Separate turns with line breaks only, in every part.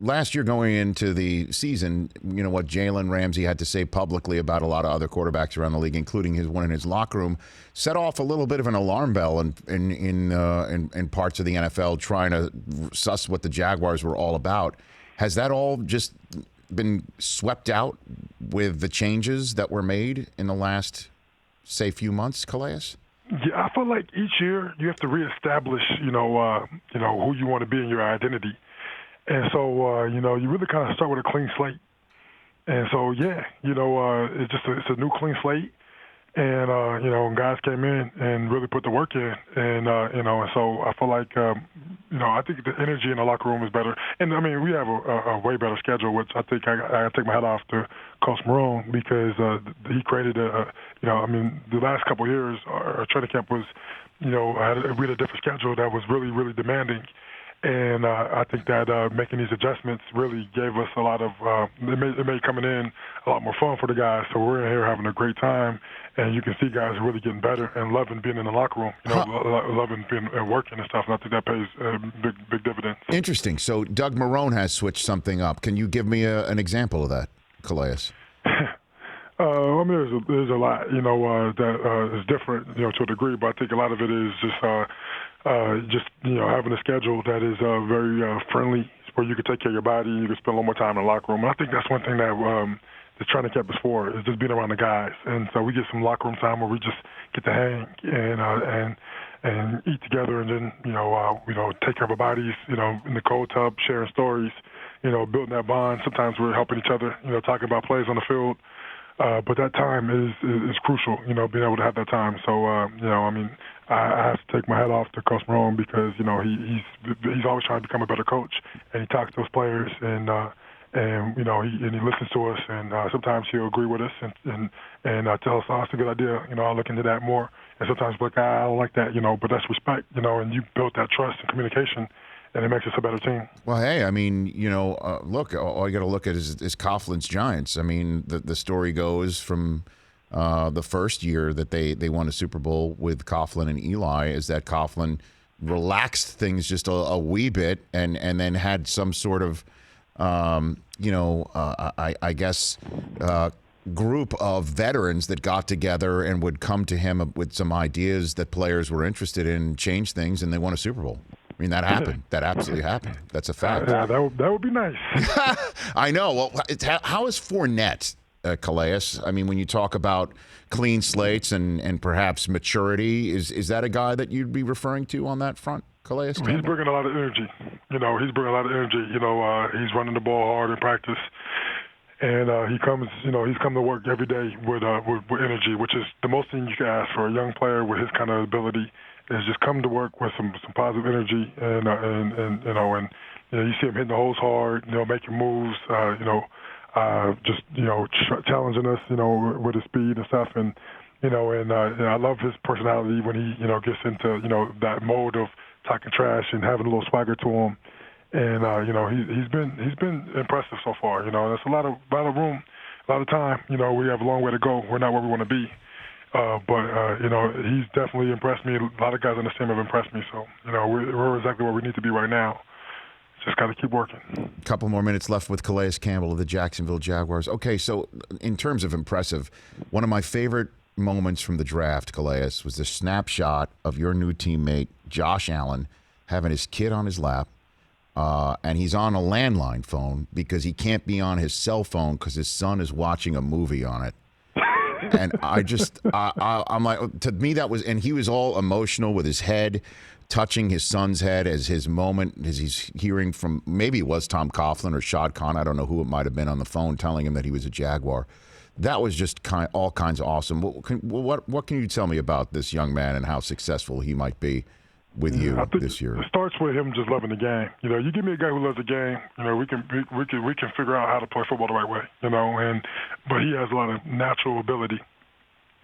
last year going into the season, what Jalen Ramsey had to say publicly about a lot of other quarterbacks around the league, including his one in his locker room, set off a little bit of an alarm bell in parts of the NFL trying to suss what the Jaguars were all about. Has that all just been swept out with the changes that were made in the last, say, few months, Calais?
Yeah, I feel like each year you have to reestablish, who you want to be in your identity. And so, you really kind of start with a clean slate. And so, it's a new clean slate. And, guys came in and really put the work in. And so I feel like, I think the energy in the locker room is better. And, I mean, we have a way better schedule, which I think I take my hat off to Coach Marone because he created the last couple of years, our training camp was, we had a different schedule that was really, really demanding. And I think that making these adjustments really gave us a lot of it made coming in a lot more fun for the guys. So we're in here having a great time, and you can see guys really getting better and loving being in the locker room, loving being working and stuff. And I think that pays big dividends.
Interesting. So Doug Marone has switched something up. Can you give me an example of that, Calais?
I mean, there's a lot, that is different, to a degree, but I think a lot of it is just having a schedule that is very friendly, where you can take care of your body, you can spend a little more time in the locker room. And I think that's one thing that the training camp is for, is just being around the guys. And so we get some locker room time where we just get to hang and eat together, and then take care of our bodies, in the cold tub, sharing stories, building that bond. Sometimes we're helping each other, talking about plays on the field. But that time is crucial, being able to have that time. So, I have to take my hat off to Coach Marone because, he's always trying to become a better coach, and he talks to those players, and he listens to us, and sometimes he'll agree with us and tell us, oh, it's a good idea, I'll look into that more. And sometimes we're like, I don't like that, but that's respect, and you built that trust and communication, and it makes us a better team.
Well, hey, I mean, look, all you got to look at is Coughlin's Giants. I mean, the story goes from the first year that they won a Super Bowl with Coughlin and Eli is that Coughlin relaxed things just a wee bit and then had some sort of, I guess, group of veterans that got together and would come to him with some ideas that players were interested in, change things, and they won a Super Bowl. I mean, that happened. That absolutely happened. That's a fact.
Yeah, that would be nice.
I know. Well, how is Fournette, Calais? I mean, when you talk about clean slates and perhaps maturity, is that a guy that you'd be referring to on that front, Calais?
He's bringing a lot of energy. He's running the ball hard in practice. And he comes, he's come to work every day with energy, which is the most thing you can ask for a young player with his kind of ability. Is just come to work with some positive energy, and you see him hitting the holes hard, making moves, challenging us, with his speed and stuff, and I love his personality when he gets into that mode of talking trash and having a little swagger to him, and he's been impressive so far. There's a lot of room, a lot of time. We have a long way to go. We're not where we want to be. But he's definitely impressed me. A lot of guys on the team have impressed me. So, we're exactly where we need to be right now. Just got to keep working.
A couple more minutes left with Calais Campbell of the Jacksonville Jaguars. Okay, so in terms of impressive, one of my favorite moments from the draft, Calais, was the snapshot of your new teammate, Josh Allen, having his kid on his lap. And he's on a landline phone because he can't be on his cell phone because his son is watching a movie on it. And I'm like, to me, that was, and he was all emotional with his head touching his son's head as his moment, as he's hearing from, maybe it was Tom Coughlin or Shad Khan, I don't know who it might have been on the phone telling him that he was a Jaguar. That was just all kinds of awesome. What can you tell me about this young man and how successful he might be with you this year?
It starts with him just loving the game. You give me a guy who loves the game, we can figure out how to play football the right way, but he has a lot of natural ability,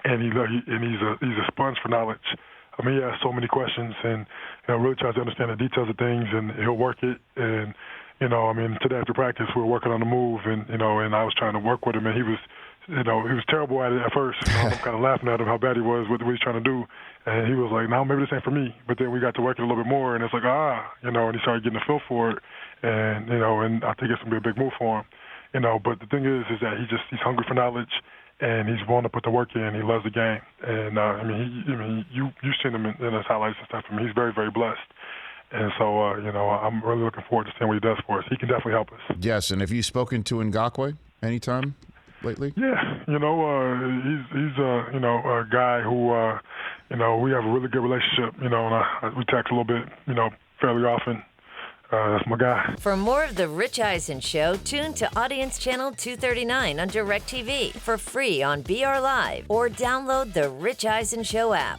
and he's a sponge for knowledge. I mean, he has so many questions, and really tries to understand the details of things, and he'll work it. And today after practice we were working on the move, and I was trying to work with him, and he was he was terrible at it at first. I'm kind of laughing at him how bad he was with what he's trying to do. And he was like, no, maybe this ain't for me. But then we got to work it a little bit more, and it's like, and he started getting a feel for it. And, and I think it's going to be a big move for him. But the thing is that he's hungry for knowledge, and he's willing to put the work in. He loves the game. And, you've seen him in his highlights and stuff. He's very, very blessed. And so, I'm really looking forward to seeing what he does for us. He can definitely help us.
Yes, and have you spoken to Ngakoue anytime lately?
Yeah, he's a guy who, we have a really good relationship, and we text a little bit, fairly often. That's my guy.
For more of The Rich Eisen Show, tune to Audience Channel 239 on DirecTV for free on BR Live or download The Rich Eisen Show app.